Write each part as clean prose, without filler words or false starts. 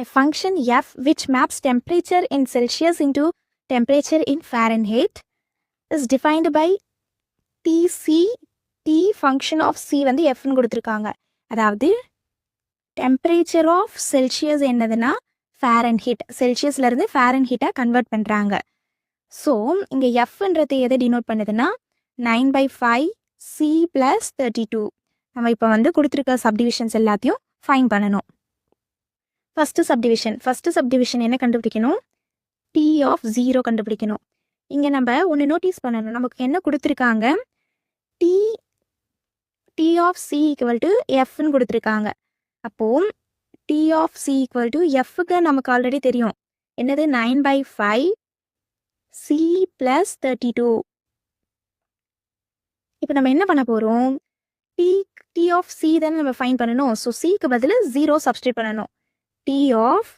A function f which maps temperature in Celsius into temperature in Fahrenheit is defined by Tc. T function of c வந்து fன்னு கொடுத்துருக்காங்க. அதாவது temperature of Celsius என்னதுன்னா Fahrenheit, செல்சியஸ்லேருந்து ஃபாரன்ஹீட்டாக convert பண்ணுறாங்க. So இங்கே எஃப்ன்றது எதை denote பண்ணுதுன்னா 9/5 c + 32. நம்ம இப்போ வந்து கொடுத்துருக்க சப்டிவிஷன்ஸ் எல்லாத்தையும் ஃபைன் பண்ணணும். ஃபஸ்ட்டு சப்டிவிஷன் என்ன கண்டுபிடிக்கணும்? டி ஆஃப் 0 கண்டுபிடிக்கணும். இங்கே நம்ம ஒன்று நோட்டீஸ் பண்ணணும். நமக்கு என்ன கொடுத்துருக்காங்க? T of C equal to எஃப்னு கொடுத்துருக்காங்க. அப்போது T of C equal to எஃப்க்கு நமக்கு ஆல்ரெடி தெரியும் என்னது 9/5 c + 32. இப்போ நம்ம என்ன பண்ண போகிறோம்? டி ஆஃப் சி தானே நம்ம ஃபைன் பண்ணணும். ஸோ சிக்கு பதில் 0 சப்ஸ்டியூட் பண்ணணும். டி ஆஃப்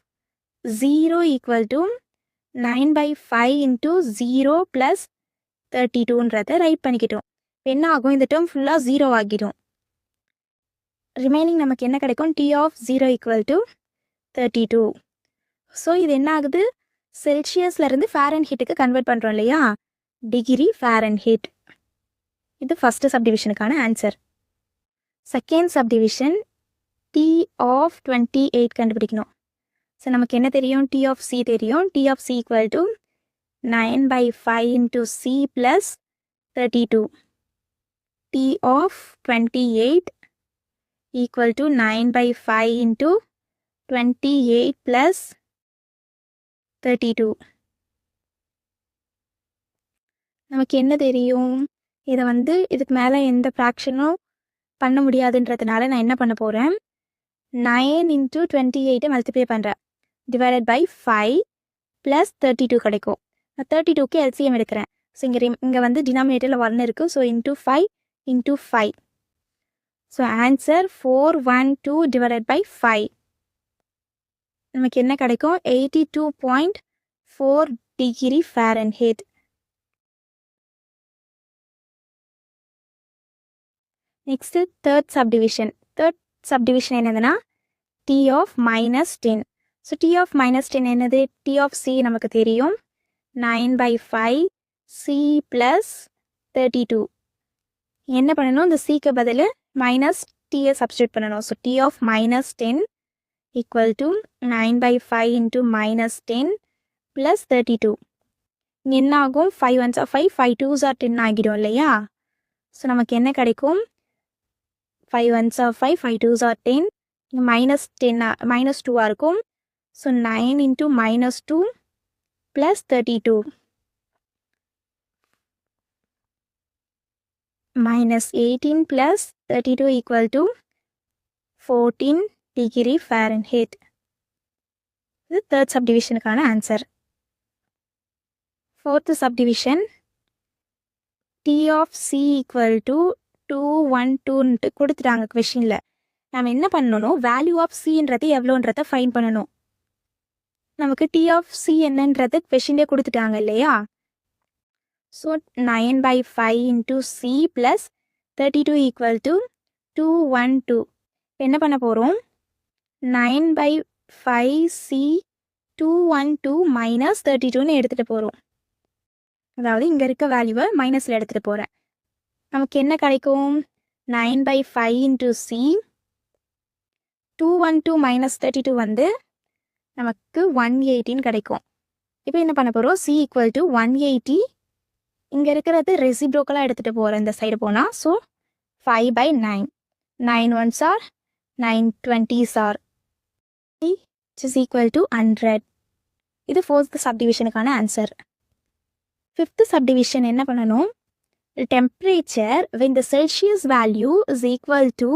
0 ஈக்குவல் டு 9/5 × 0 + 32ன்றதை ரைட் பண்ணிக்கிட்டோம். என்ன ஆகும்? இந்த டேர்ம் ஃபுல்லாக 0 ஆகிடும். ரிமைனிங் நமக்கு என்ன கிடைக்கும்? T of 0 equal to 32. So இது என்ன ஆகுது? செல்சியஸ்லேருந்து ஃபாரன்ஹீட்டுக்கு கன்வெர்ட் பண்ணுறோம் இல்லையா? Degree Fahrenheit. இது ஃபஸ்ட்டு சப்டிவிஷனுக்கான answer. Second subdivision T of 28 கண்டுபிடிக்கணும். ஸோ நமக்கு என்ன தெரியும்? டி ஆஃப் சி தெரியும். T of C equal to 9/5 × c + 32. T of 28 equal to 9/5 × 28 + 32. நமக்கு என்ன தெரியும்? இதை வந்து இதுக்கு மேலே எந்த ஃப்ராக்ஷனும் பண்ண முடியாதுன்றதுனால நான் என்ன பண்ண போகிறேன்? 9 × 28 மல்டிப்ளை பண்ணுறேன். டிவைடட் பை 5 + 32 கிடைக்கும். நான் 32க்கு எல்சிஎம் எடுக்கிறேன். ஸோ இங்கே வந்து டினாமினேட்டரில் 1 இருக்குது. So × 5 × 5. So answer 412 divided by 5. நமக்கு என்ன கிடைக்கும்? 82.4 degree Fahrenheit. Next third subdivision என்னதுன்னா T of -10. So T of -10 என்னது? டி ஆஃப் சி நமக்கு தெரியும் 9/5 c + 32. என்ன பண்ணணும்? இந்த சிக்கு பதில் -tயை சப்ஸ்டியூட் பண்ணணும். So T of -10 equal to 9/5 × -10 + 32. என்ன ஆகும்? 5 1s are 5, 5 2s are 10 ஆகிடும் இல்லையா? ஸோ நமக்கு என்ன கிடைக்கும்? 5 1s are 5, 5 2s are 10. -2 இருக்கும். So 9 × -2 + 32. -18 + 32 equal to 14 degree Fahrenheit. இது தேர்ட் சப்டிவிஷனுக்கான answer. Fourth subdivision T of C equal to 212 கொடுத்துட்டாங்க கொஷினில். நம்ம என்ன பண்ணணும்? வேல்யூ ஆஃப் சின்றது எவ்வளோன்றதை ஃபைன் பண்ணணும். நமக்கு டி ஆஃப் சி என்னன்றது கொஷின்லேயே கொடுத்துட்டாங்க இல்லையா? So 9/5 × c + 32 equal to 212. என்ன பண்ண போகிறோம்? 9/5 c 212 - 32ன்னு எடுத்துகிட்டு போகிறோம். அதாவது இங்கே இருக்க வேல்யூவை மைனஸில் எடுத்துகிட்டு போகிறேன். நமக்கு என்ன கிடைக்கும்? 9/5 × c 212 - 32 வந்து நமக்கு 118 கிடைக்கும். இப்போ என்ன பண்ண போகிறோம்? c equal to 180. இங்கே இருக்கிறது ரெசிப்ரோக்கலாக எடுத்துகிட்டு போகிறேன் இந்த சைடு போனால். So 5/9. 9 1s are 9 20s are which is equal to 100. இது ஃபோர்த் சப்டிவிஷனுக்கான ஆன்சர். ஃபிஃப்த் சப்டிவிஷன் என்ன பண்ணணும்? Temperature when the Celsius value is equal to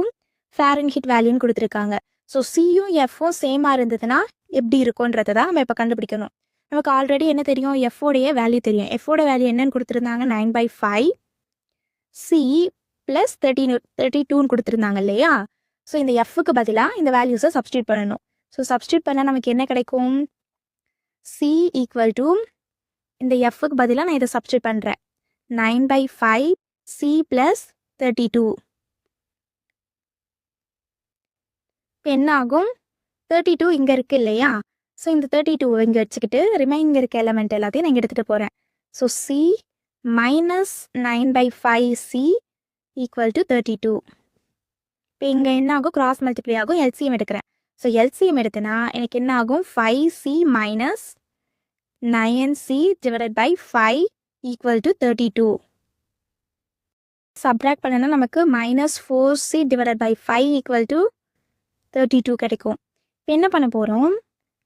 Fahrenheit வேல்யூன்னு கொடுத்துருக்காங்க. ஸோ சியும் எஃப்பும் சேமாக இருந்ததுன்னா எப்படி இருக்கும்ன்றதை தான் நம்ம இப்போ கண்டுபிடிக்கணும். நமக்கு ஆல்ரெடி என்ன தெரியும்? எஃபோடைய வேல்யூ தெரியும். எஃபோட வேல்யூ என்னன்னு கொடுத்துருந்தாங்க? 9/5 c + 32ன்னு கொடுத்துருந்தாங்க இல்லையா? ஸோ இந்த எஃப்க்கு பதிலாக இந்த வேல்யூஸை சப்ஸ்டியூட் பண்ணணும். ஸோ சப்ஸ்டியூட் பண்ணால் நமக்கு என்ன கிடைக்கும்? c ஈக்குவல் டு இந்த எஃப்க்கு பதிலாக நான் இதை சப்ஸ்டியூட் பண்ணுறேன். 9/5 c + 32. இப்போ என்ன ஆகும்? 32 இங்கே இருக்குது இல்லையா? ஸோ இந்த 32 இங்கே வச்சுக்கிட்டு ரிமைனிங் இருக்க எலமெண்ட் எல்லாத்தையும் நான் இங்கே எடுத்துகிட்டு போகிறேன். So c minus 9/5c equal to 32. இப்போ இங்கே என்ன ஆகும்? கிராஸ் மல்டிப்ளை ஆகும். எல்சிஎம் எடுக்கிறேன். ஸோ எல்சிஎம் எடுத்தேன்னா எனக்கு என்ன ஆகும்? 5c minus 9c divided by 5 equal to 32. Subtract பண்ணனா நமக்கு minus 4c divided by 5 equal to 32 கிடைக்கும். இப்போ என்ன பண்ண போகிறோம்?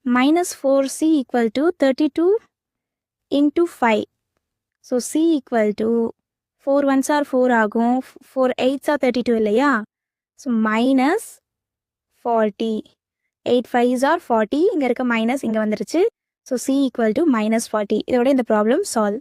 Minus 4c equal to 32 into 5. So c equal to 4 1s are 4 ஆகும். 4 8s are 32 இல்லையா? So minus 40. 8 5s are 40. இங்கே இருக்க மைனஸ் இங்கே வந்துருச்சு. So c equal to minus 40. இதோட இந்த ப்ராப்ளம் சால்வ்.